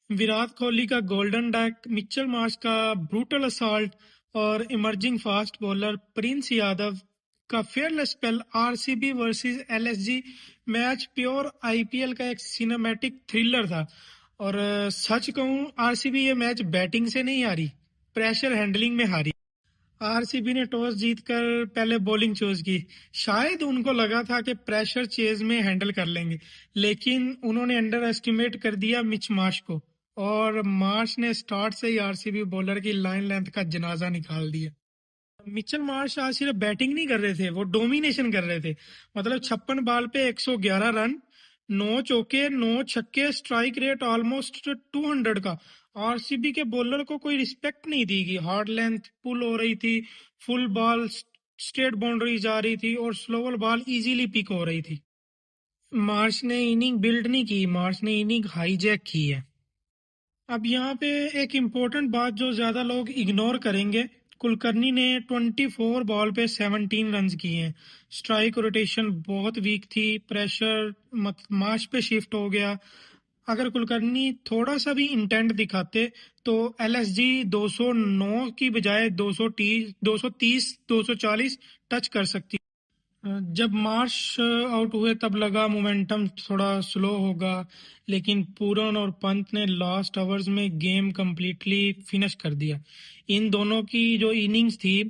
विराट कोहली का golden duck, Mitchell Marsh का brutal assault और emerging fast bowler Prince Yadav का fearless spell. RCB versus LSG match pure IPL का एक सिनेमैटिक थ्रिलर था। और सच कहूं, आरसीबी ये मैच बैटिंग से नहीं हारी, प्रेशर हैंडलिंग में हारी। आरसीबी ने टॉस जीतकर पहले बॉलिंग चूज की। शायद उनको लगा था कि प्रेशर चेज में हैंडल कर लेंगे, लेकिन उन्होंने अंडर एस्टिमेट कर दिया मिच मार्श को। और मार्श ने स्टार्ट से ही आरसीबी बॉलर की लाइन लेंथ का जनाजा निकाल दिया। मिचेल मार्श आज सिर्फ बैटिंग नहीं कर रहे थे, वो डोमिनेशन कर रहे थे। मतलब 56 बॉल पे 111 रन, 9 चौके, 9 छक्के, स्ट्राइक रेट ऑलमोस्ट 200 का। आरसीबी के बॉलर को कोई रिस्पेक्ट नहीं दी गई। हार्ड लेंथ पुल हो रही थी, फुल बॉल स्ट्रेट बाउंड्री जा रही थी और स्लोवर बॉल इजीली पिक हो रही थी। मार्श ने इनिंग बिल्ड नहीं की, मार्श ने इनिंग हाईजैक की है। अब यहाँ पे एक इम्पोर्टेंट बात जो ज्यादा लोग इग्नोर करेंगे, कुलकर्णी ने 24 बॉल पे 17 रन्स किए हैं। स्ट्राइक रोटेशन बहुत वीक थी, प्रेशर मार्श पे शिफ्ट हो गया। अगर कुलकर्णी थोड़ा सा भी इंटेंट दिखाते तो एलएसजी 209 की बजाय 230 240 टच कर सकती। जब मार्श आउट हुए तब लगा मोमेंटम थोड़ा स्लो होगा, लेकिन पूरन और पंत ने लास्ट आवर्स में गेम कंप्लीटली फिनिश कर दिया। इन दोनों की जो इनिंग्स थी,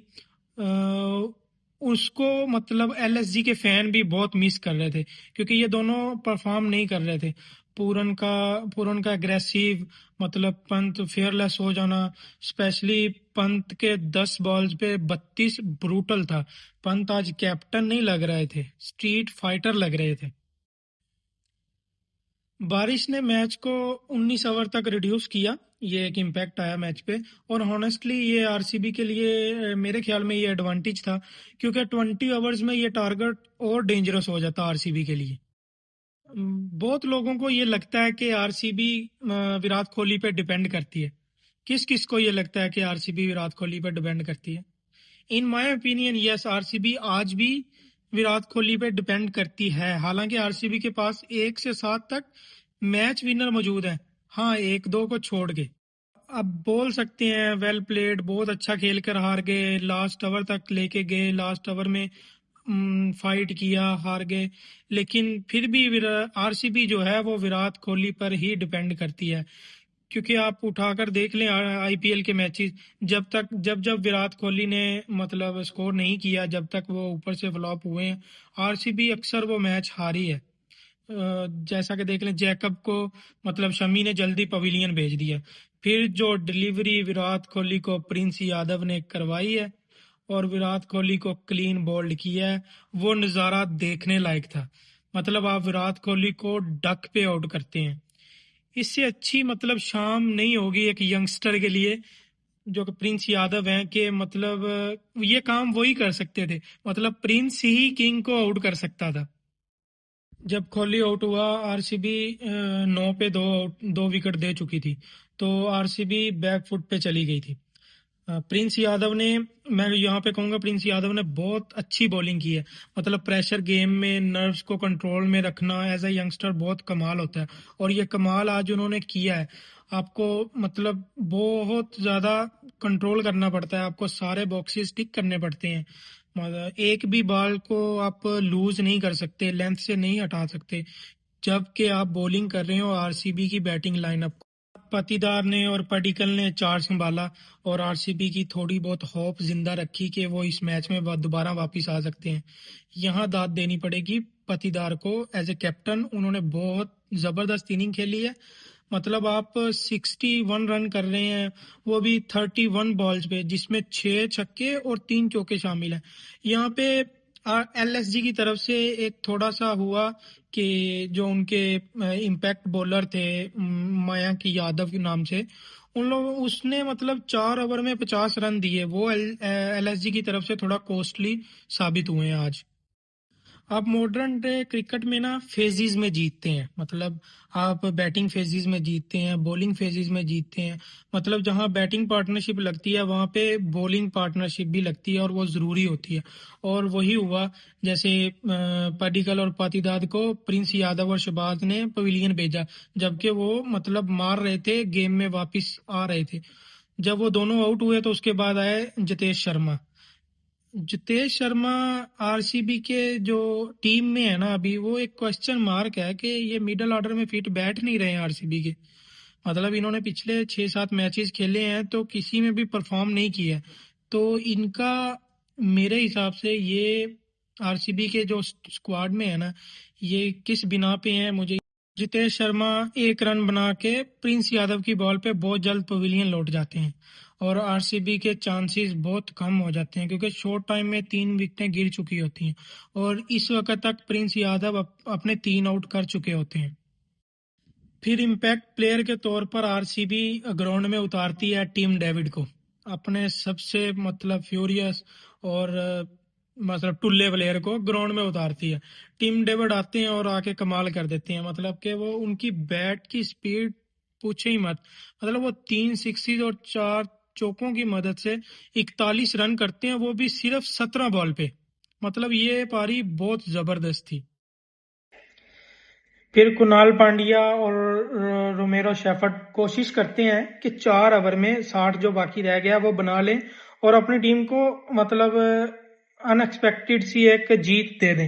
उसको मतलब एलएसजी के फैन भी बहुत मिस कर रहे थे, क्योंकि ये दोनों परफॉर्म नहीं कर रहे थे। पूरन का एग्रेसिव, मतलब पंत फेयरलेस हो जाना, स्पेशली पंत के 10 बॉल्स पे 32 ब्रूटल था। पंत आज कैप्टन नहीं लग रहे थे, स्ट्रीट फाइटर लग रहे थे। बारिश ने मैच को 19 ओवर तक रिड्यूस किया, ये एक इम्पैक्ट आया मैच पे। और हॉनेस्टली ये आरसीबी के लिए मेरे ख्याल में ये एडवांटेज था, क्योंकि 20 ओवर्स में ये टारगेट और डेंजरस हो जाता आरसीबी के लिए। बहुत लोगों को ये लगता है कि आरसीबी विराट कोहली पे डिपेंड करती है। किस किस को ये लगता है कि आरसीबी विराट कोहली पे डिपेंड करती है? In my opinion yes, RCB आज भी विराट कोहली पे डिपेंड करती है। हालांकि आरसीबी के पास 1 से 7 तक मैच विनर मौजूद है, हाँ, एक दो को छोड़ के। अब बोल सकते हैं वेल प्लेड, बहुत अच्छा खेल कर हार गए, लास्ट ओवर तक लेके गए, लास्ट ओवर में फाइट किया, हार गए। लेकिन फिर भी आरसीबी जो है वो विराट कोहली पर ही डिपेंड करती है। क्योंकि आप उठाकर देख लें आईपीएल के मैचेस, जब जब विराट कोहली ने मतलब स्कोर नहीं किया, जब तक वो ऊपर से फ्लॉप हुए हैं, आरसीबी अक्सर वो मैच हारी है। जैसा कि देख लें जैकब को, मतलब शमी ने जल्दी पवेलियन भेज दिया। फिर जो डिलीवरी विराट कोहली को प्रिंस यादव ने करवाई है और विराट कोहली को क्लीन बोल्ड किया है, वो नज़ारा देखने लायक था। मतलब आप विराट कोहली को डक पे आउट करते हैं, इससे अच्छी मतलब शाम नहीं होगी एक यंगस्टर के लिए जो कि प्रिंस यादव हैं, कि मतलब ये काम वही कर सकते थे। मतलब प्रिंस ही किंग को आउट कर सकता था। जब कोहली आउट हुआ, आरसीबी 9 पे 2 विकेट दे चुकी थी, तो आरसीबी बैक फुट पे चली गई थी। प्रिंस यादव ने, मैं यहाँ पे कहूंगा प्रिंस यादव ने बहुत अच्छी बॉलिंग की है। मतलब प्रेशर गेम में नर्व्स को कंट्रोल में रखना एज ए यंगस्टर बहुत कमाल होता है, और ये कमाल आज उन्होंने किया है। आपको मतलब बहुत ज्यादा कंट्रोल करना पड़ता है, आपको सारे बॉक्सेस टिक करने पड़ते हैं। मतलब एक भी बॉल को आप लूज नहीं कर सकते, लेंथ से नहीं हटा सकते, जबकि आप बॉलिंग कर रहे हो आरसीबी की बैटिंग लाइनअप। पाटीदार ने और पडिक्कल ने चार संभाला और आरसीबी की थोड़ी बहुत होप जिंदा रखी कि वो इस मैच में दोबारा वापस आ सकते हैं। यहाँ दाद देनी पड़ेगी पाटीदार को, एज ए कैप्टन उन्होंने बहुत जबरदस्त इनिंग खेली है। मतलब आप 61 रन कर रहे हैं, वो भी 31 बॉल्स पे, जिसमें 6 छक्के और 3 चौके शामिल हैं। यहाँ पे एलएसजी की तरफ से एक थोड़ा सा हुआ कि जो उनके इम्पैक्ट बॉलर थे, मयंक यादव के नाम से, उन लोग उसने मतलब 4 ओवर में 50 रन दिए, वो एलएसजी की तरफ से थोड़ा कॉस्टली साबित हुए हैं आज। आप मॉडर्न डे क्रिकेट में ना फेजेस में जीतते हैं, मतलब आप बैटिंग फेजेस में जीतते हैं, बॉलिंग फेजेस में जीतते हैं। मतलब जहां बैटिंग पार्टनरशिप लगती है वहां पे बॉलिंग पार्टनरशिप भी लगती है और वो जरूरी होती है। और वही हुआ, जैसे पडिक्कल और पाटीदार को प्रिंस यादव और शहबाज ने पवेलियन भेजा, जबकि वो मतलब मार रहे थे, गेम में वापस आ रहे थे। जब वो दोनों आउट हुए तो उसके बाद आए जितेश शर्मा। जितेश शर्मा आरसीबी के जो टीम में है ना अभी, वो एक क्वेश्चन मार्क है कि ये मिडिल ऑर्डर में फिट बैठ नहीं रहे हैं आरसीबी के। मतलब इन्होंने पिछले 6-7 मैचेस खेले हैं तो किसी में भी परफॉर्म नहीं किया है। तो इनका मेरे हिसाब से ये आरसीबी के जो स्क्वाड में है ना, ये किस बिना पे है मुझे। जितेश शर्मा एक रन बना के प्रिंस यादव की बॉल पे बहुत जल्द पवेलियन लौट जाते हैं और आरसीबी के चांसेस बहुत कम हो जाते हैं, क्योंकि शॉर्ट टाइम में 3 विकेटें गिर चुकी होती हैं और इस वक्त तक प्रिंस यादव अपने 3 आउट कर चुके होते हैं। फिर इम्पैक्ट प्लेयर के तौर पर आरसीबी ग्राउंड में उतारती है टीम डेविड को, अपने सबसे मतलब फ्यूरियस और मतलब टुल्ले प्लेयर को ग्राउंड में उतारती है। टीम डेविड आते हैं और आके कमाल कर देते हैं, मतलब कि वो उनकी बैट की स्पीड पूछे ही मत। मतलब वो 3 सिक्सेस और 4 चौकों की मदद से 41 रन करते हैं, वो भी सिर्फ 17 बॉल पे। मतलब ये पारी बहुत जबरदस्त थी। फिर कुणाल पांड्या और रोमेरो शेफर्ड कोशिश करते हैं कि 4 ओवर में 60 जो बाकी रह गया वो बना लें और अपनी टीम को मतलब अनएक्सपेक्टेड सी एक जीत दे दें।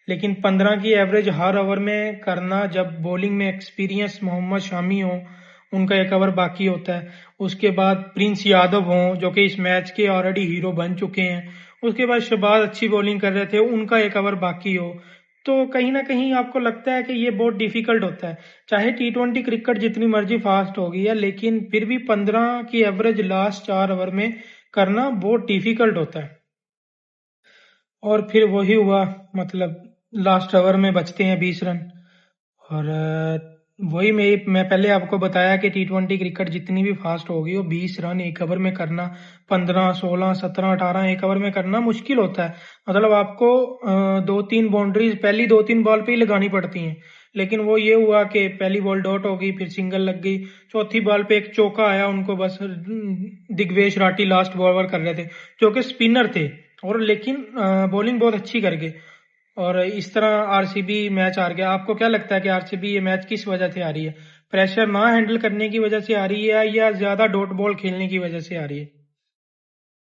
लेकिन 15 की एवरेज हर ओवर में करना, जब बॉलिंग में एक्सपीरियंस मोहम्मद शामी हो, उनका 1 ओवर बाकी होता है, उसके बाद प्रिंस यादव हो जो कि इस मैच के ऑलरेडी हीरो बन चुके हैं, उसके बाद शहबाज अच्छी बॉलिंग कर रहे थे, उनका 1 ओवर बाकी हो, तो कहीं ना कहीं आपको लगता है कि ये बहुत डिफिकल्ट होता है। चाहे T20 क्रिकेट जितनी मर्जी फास्ट हो गई है, लेकिन फिर भी 15 की एवरेज लास्ट 4 ओवर में करना बहुत डिफिकल्ट होता है। और फिर वही हुआ, मतलब लास्ट ओवर में बचते हैं 20 रन। और वही मैं पहले आपको बताया कि T20 क्रिकेट जितनी भी फास्ट होगी वो 20 रन 1 ओवर में करना, 15, 16, 17, 18 1 ओवर में करना मुश्किल होता है। मतलब आपको 2-3 बाउंड्रीज पहली 2-3 बॉल पे ही लगानी पड़ती हैं। लेकिन वो ये हुआ कि पहली बॉल डॉट हो गई, फिर सिंगल लग गई, चौथी बॉल पे एक चौका आया उनको, बस दिग्वेश राठी लास्ट बॉलर कर रहे थे जो कि स्पिनर थे, और लेकिन बॉलिंग बहुत अच्छी कर गए और इस तरह आरसीबी मैच हार गया। आपको क्या लगता है कि आरसीबी ये मैच किस वजह से आ रही है? प्रेशर ना हैंडल करने की वजह से आ रही है या ज्यादा डॉट बॉल खेलने की वजह से आ रही है?